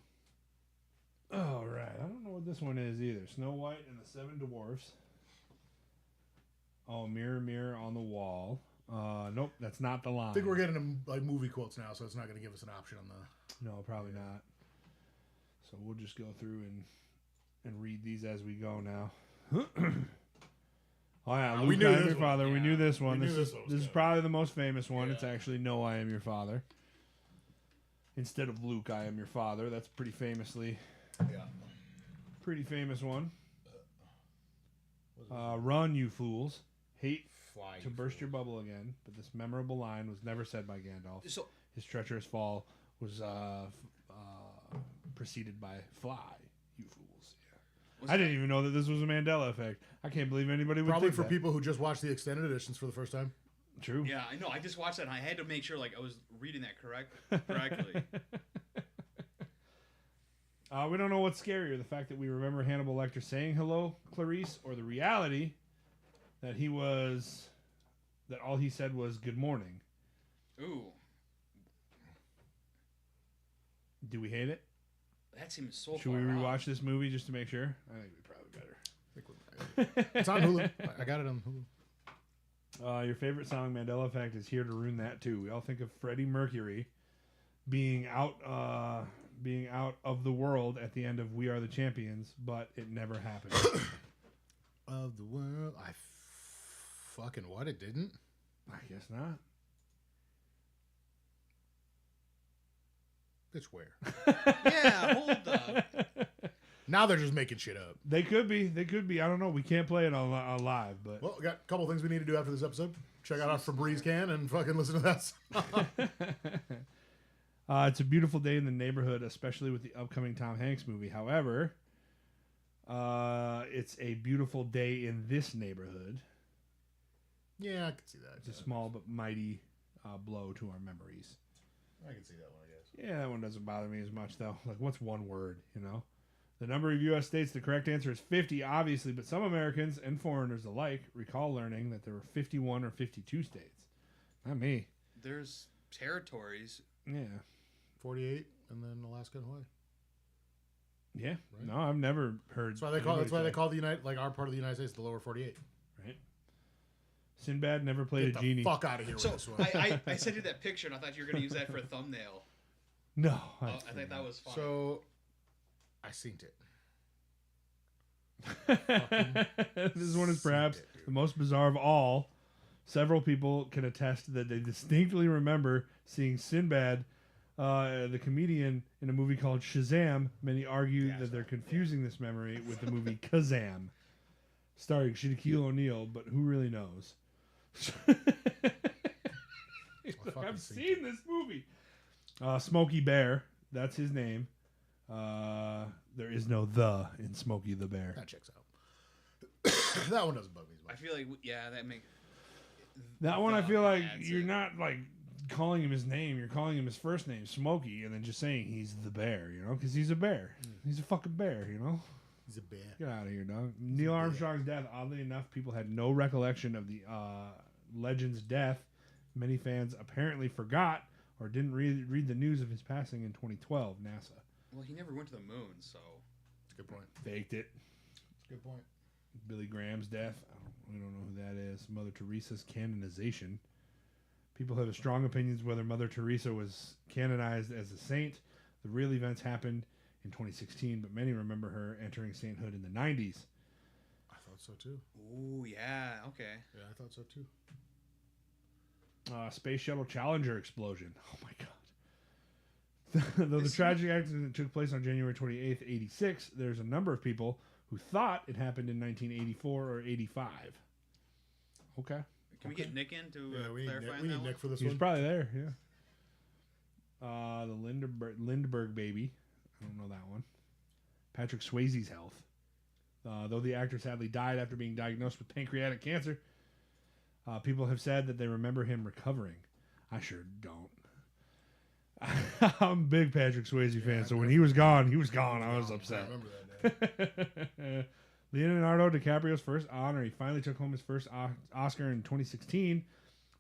All right, I don't know what this one is either. Snow White and the Seven Dwarfs. Oh, mirror, mirror on the wall. Nope, that's not the line. I think we're getting like movie quotes now, so it's not going to give us an option on the. No, probably not. So we'll just go through and read these as we go now. Oh yeah, Luke, we knew I am this your one. father. We Yeah, knew this one. we This knew is this one was this is good. probably the most famous one. Yeah. It's actually No, I Am Your Father. Instead of Luke, I Am Your Father. That's pretty famous one. Run, you fools. Hate Fly. to burst your bubble again. But this memorable line was never said by Gandalf. So His treacherous fall was preceded by fly, you fools. was I didn't even know that this was a Mandela effect. I can't believe anybody would Probably think for that. people who just watched the extended editions for the first time. True. Yeah, I know. I just watched that and I had to make sure like I was reading that correctly. We don't know what's scarier, the fact that we remember Hannibal Lecter saying hello, Clarice, or the reality that that all he said was good morning. Ooh, Do we hate it? that seems so Should far we out. rewatch this movie just to make sure? I think we probably better. It's on Hulu. I got it on Hulu. Your favorite song, Mandela Effect, is here to ruin that too. We all think of Freddie Mercury being out of the world at the end of We Are the Champions, but it never happened. Of the world, fucking what? It didn't. I guess not. Bitch, where? Yeah, hold up. Now they're just making shit up. They could be. I don't know. We can't play it on live, but Well, we got a couple things we need to do after this episode. Check out our Febreze can and fucking listen to that song. It's a beautiful day in the neighborhood, especially with the upcoming Tom Hanks movie. However, it's a beautiful day in this neighborhood. Yeah, I can see that. It's a small but mighty blow to our memories. I can see that one, I guess. Yeah, that one doesn't bother me as much, though. Like, what's one word, you know? The number of U.S. states, the correct answer is 50, obviously, but some Americans and foreigners alike recall learning that there were 51 or 52 states. Not me. There's territories. Yeah. 48, and then Alaska and Hawaii. Yeah. Right. No, I've never heard. That's why they call the United, like our part of the United States, the lower 48. Right. Sinbad never played Get a genie. the fuck out of here with So this one. I sent you that picture and I thought you were going to use that for a thumbnail. No. I think that was fun. So, I seen it. This one is perhaps the most bizarre of all. Several people can attest that they distinctly remember seeing Sinbad, the comedian, in a movie called Shazam. Many argue that they're confusing this memory with the movie Kazam, starring Shaquille O'Neal, but who really knows? I've seen this movie. Smokey Bear, that's his name. There is no "the" in Smokey the Bear. That checks out. That one doesn't bug me as I much. feel like, yeah, that makes... That one, I feel like adds you're it. not like calling him his name. You're calling him his first name, Smokey, and then just saying he's the bear, you know, because he's a bear. He's a fucking bear, you know. He's a bear. Get out of here, dog. Neil Armstrong's death, oddly enough, people had no recollection of the legend's death. Many fans apparently forgot or didn't read the news of his passing in 2012. NASA Well, he never went to the moon, so... That's a good point. faked it. That's a good point. Billy Graham's death. We don't know who that is. Mother Teresa's canonization. People have strong opinions whether Mother Teresa was canonized as a saint. The real events happened in 2016, but many remember her entering sainthood in the 90s. I thought so too. Ooh, yeah, okay. Yeah, I thought so too. Space Shuttle Challenger explosion. Oh my God. Though the tragic accident took place on January 28th, 86, there's a number of people who thought it happened in 1984 or 85. Okay. Can we get Nick in to Yeah, we clarify on need that Nick for this He was one. probably there, yeah. The Lindbergh baby. I don't know that one. Patrick Swayze's health. Though the actor sadly died after being diagnosed with pancreatic cancer, people have said that they remember him recovering. I sure don't. I'm a big Patrick Swayze fan, so when he was gone, I was I upset. remember that day. Leonardo DiCaprio's first honor. He finally took home his first Oscar in 2016,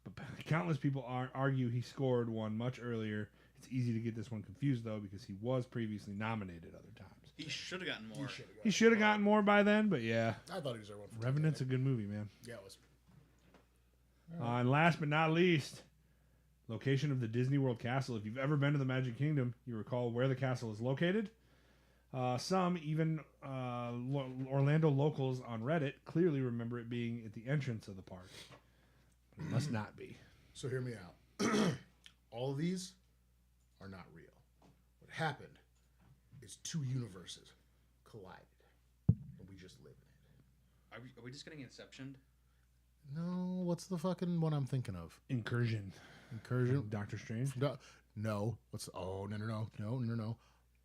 but countless people argue he scored one much earlier. It's easy to get this one confused, though, because he was previously nominated other times. He should have gotten more. He should have gotten more by then, but yeah. I thought he deserved one. For Revenant's a good movie, man. Yeah, it was. And last but not least, location of the Disney World Castle. If you've ever been to the Magic Kingdom, you recall where the castle is located. Some, even Orlando locals on Reddit, clearly remember it being at the entrance of the park. It must not be. So hear me out. All of these are not real. What happened is two universes collided, and we just live in it. Are we just getting Inceptioned? No, what's the fucking one I'm thinking of? Incursion. Doctor Strange? No. No.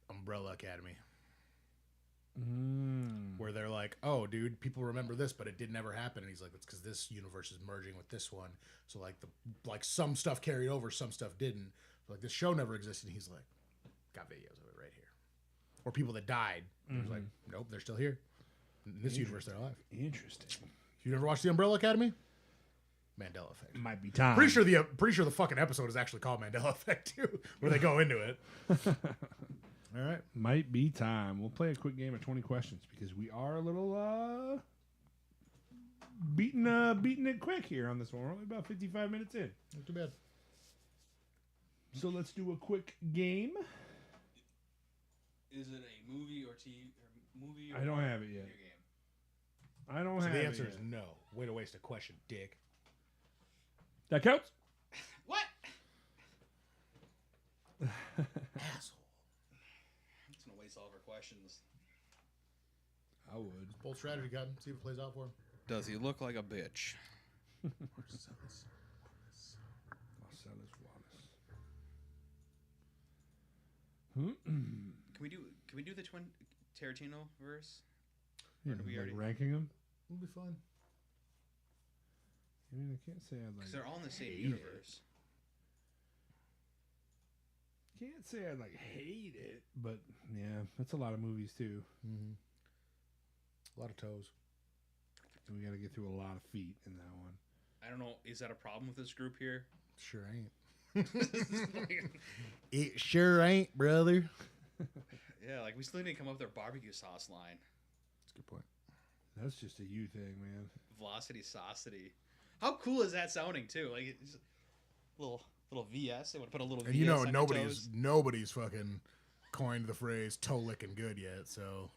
Umbrella Academy. Where they're like, oh, dude, people remember this, but it did never happen. And he's like, it's because this universe is merging with this one. So like some stuff carried over, some stuff didn't. Like this show never existed. And he's like, got videos of it right here. Or people that died. And he's like, nope, they're still here. In this universe, they're alive. Interesting. You never watched the Umbrella Academy? Mandela Effect. Might be time. Pretty sure the fucking episode is actually called Mandela Effect too, where they go into it. All right. Might be time. We'll play a quick game of 20 questions because we are a little beating it quick here on this one. We're only about 55 minutes in. Not too bad. So let's do a quick game. Is it a movie or TV or movie? Or I don't have it yet. video game? I don't So have the it answer yet. is no. Way to waste a question, dick. That counts? What? Asshole. I'm just gonna waste all of our questions. I would. Bold strategy, got him. See if it plays out for him. Does he look like a bitch? Marcellus Wallace. Can we do the twin Tarantino verse? Yeah, do we like already- ranking them? It'll be fun. I mean, I can't say I like. Because they're all in the same hate universe. Can't say I like hate it, but yeah, that's a lot of movies too. Mm-hmm. A lot of toes. And we got to get through a lot of feet in that one. I don't know. Is that a problem with this group here? Sure ain't. It sure ain't, brother. Yeah, like we still need to come up with our barbecue sauce line. That's a good point. That's just a you thing, man. Velocity saucity. How cool is that sounding too? Like it's little VS. They want to put a little. And VS you know on your toes. nobody's fucking coined the phrase toe licking good yet. So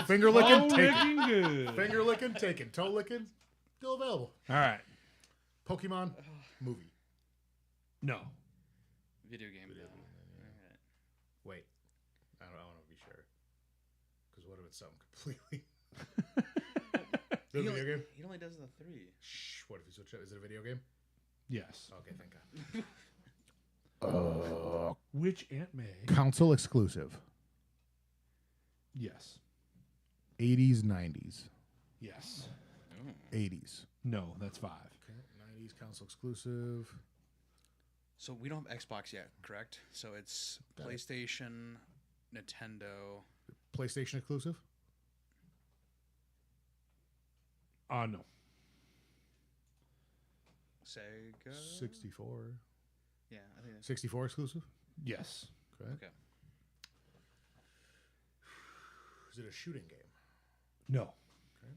finger licking taken. Good. Finger licking taken. Toe licking still available. All right. Pokemon movie. No. Video game. Video done. game, yeah. Alright. Wait, I want to be sure. Because what if it's something completely? Is it a video game? He only does the 3. Shh. What if you switch it? Is it a video game? Yes. Okay, thank God. Which Aunt May? Console exclusive. Yes. 80s, 90s. Yes. 80s. No, that's 5. Okay. 90s console exclusive. So we don't have Xbox yet, correct? So it's Got it. PlayStation, Nintendo. PlayStation exclusive. No. Sega. 64. Yeah, I think that's 64 exclusive. Yes. Okay. okay. Is it a shooting game? No. Okay.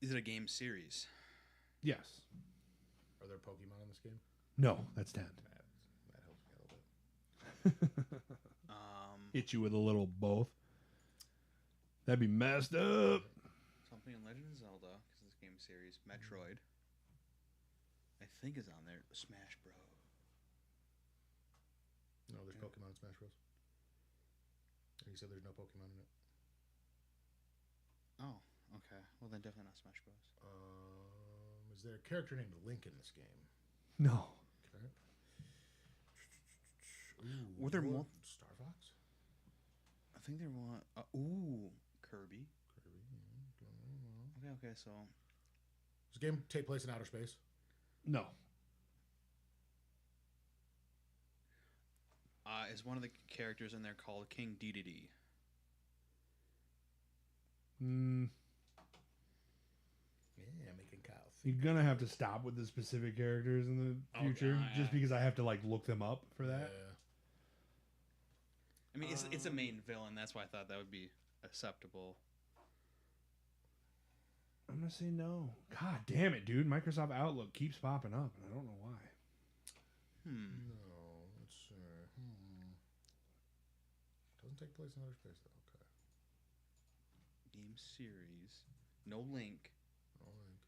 Is it a game series? Yes. Are there Pokemon in this game? No, that's 10. That helps me a little bit. Hit you with a little both. That'd be messed up. Something in Legend of Zelda, because it's a game series. Metroid. I think is on there. Smash Bros. No, there's Pokemon in Smash Bros. And you said there's no Pokemon in it. Oh, okay. Well, then definitely not Smash Bros. Is there a character named Link in this game? No. Okay. Ooh, Were there what? Star Fox? I think there was. Kirby. Kirby. Okay, so. Does the game take place in outer space? No. Is one of the characters in there called King Dedede? Yeah, making Kyle You're gonna have to stop with the specific characters in the future, just because I have to like look them up for that. Yeah. I mean, it's a main villain. That's why I thought that would be acceptable. I'm gonna say no. God damn it, dude! Microsoft Outlook keeps popping up, and I don't know why. No, let's see. Doesn't take place in outer space, though. Okay. Game series. No Link. No Link.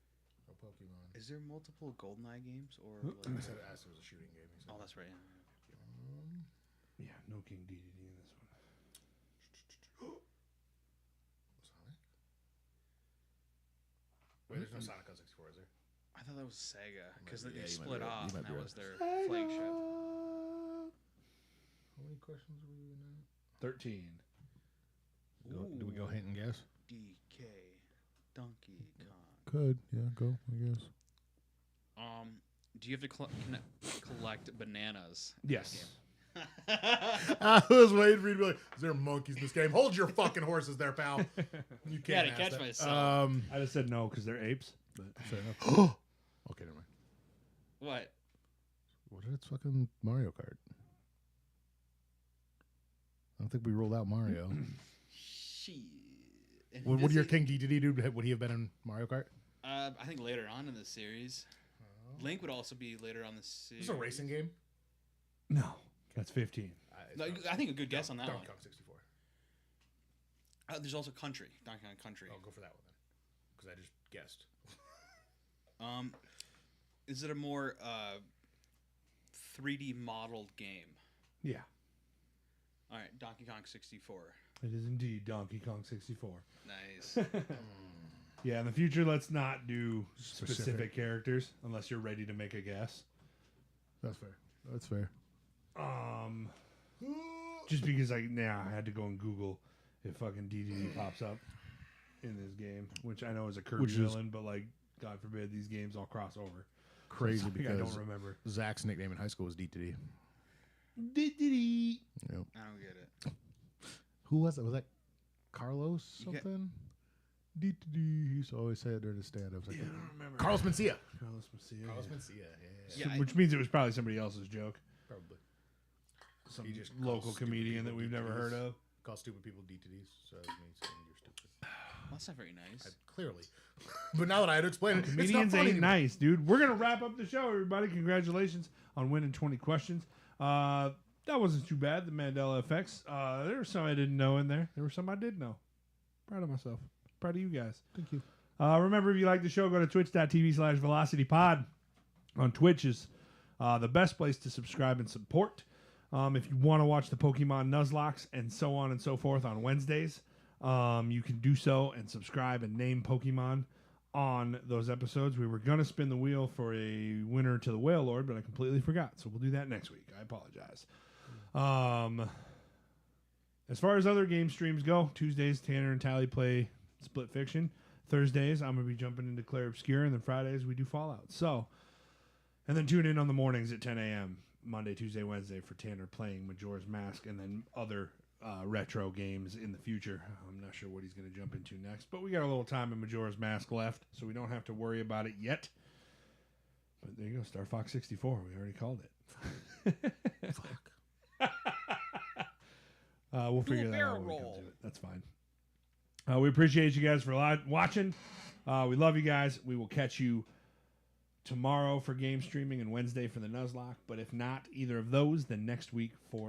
No Pokemon. Is there multiple GoldenEye games or? I Like, said it as it was a shooting game. He said. oh, that's right. Yeah, no King DDD in this one. Sonic? Wait, there's no Sonic on 64, is there? I thought that was Sega because Might be- they yeah, you might split be right. off. You might And be that right. was their flagship. How many questions are we in now? 13. Do we go hint and guess? DK, Donkey Kong. Could, yeah, go, I guess. Do you have to collect bananas? Yes. I was waiting for you to be like, is there monkeys in this game? Hold your fucking horses there, pal. You can't Gotta ask catch that. myself. I just said no because they're apes. But Fair enough. Okay, never mind. What? What is fucking Mario Kart? I don't think we rolled out Mario. Shit. What would your King DDD do? Would he have been in Mario Kart? I think later on in the series. Link would also be later on the series. Is this a racing game? no, that's 15. No, I think a good guess on that one. Donkey Kong 64. There's also Country, Donkey Kong Country. I'll go for that one then, because I just guessed. Is it a more 3D modeled game? Yeah, All right, Donkey Kong 64. it is indeed Donkey Kong 64. Nice. Yeah, in the future, let's not do specific Specific. characters unless you're ready to make a guess. That's fair. That's fair. Just because I had to go and Google if fucking DDD pops up in this game, which I know is a Kirby Which is- villain, but like, God forbid these games all cross over. Crazy So it's like because I don't remember. Zach's nickname in high school was DDD. DDD. Yep. I don't get it. Who was that? Was that Carlos You get- something? DDD. He used to always say it during his stand-ups. Like, Yeah, I don't remember. Carlos Mencia. Carlos Mencia. Carlos yeah. Mencia. Yeah. Yeah, I- Which means it was probably somebody else's joke. Probably. Some He just local calls stupid comedian that people we've never heard DTDs. of. Call stupid people DTDs. So that means saying you're stupid. Well, that's not very nice. Clearly. But now that I had to explain it, Comedians it's not funny ain't anymore. nice, dude. We're gonna wrap up the show, everybody. Congratulations on winning 20 questions. That wasn't too bad. The Mandela effects. There were some I didn't know in there. There were some I did know. Proud of myself. Proud of you guys. Thank you. Remember, if you like the show, go to twitch.tv/VelocityPod. On Twitch is the best place to subscribe and support. If you want to watch the Pokemon Nuzlocke and so on and so forth on Wednesdays, you can do so and subscribe and name Pokemon on those episodes. We were going to spin the wheel for a winner to the Whale Lord, but I completely forgot. So we'll do that next week. I apologize. As far as other game streams go, Tuesdays, Tanner and Tally play Split Fiction. Thursdays, I'm going to be jumping into Claire Obscure, and then Fridays, we do Fallout. So, and then tune in on the mornings at 10 a.m., Monday, Tuesday, Wednesday for Tanner playing Majora's Mask, and then other retro games in the future. I'm not sure what he's going to jump into next, but we got a little time in Majora's Mask left, so we don't have to worry about it yet. But there you go, Star Fox 64. We already called it. Fuck. We'll figure Do a that out when we barrel come roll. to it. That's fine. We appreciate you guys for watching. We love you guys. We will catch you tomorrow for game streaming and Wednesday for the Nuzlocke. But if not either of those, then next week for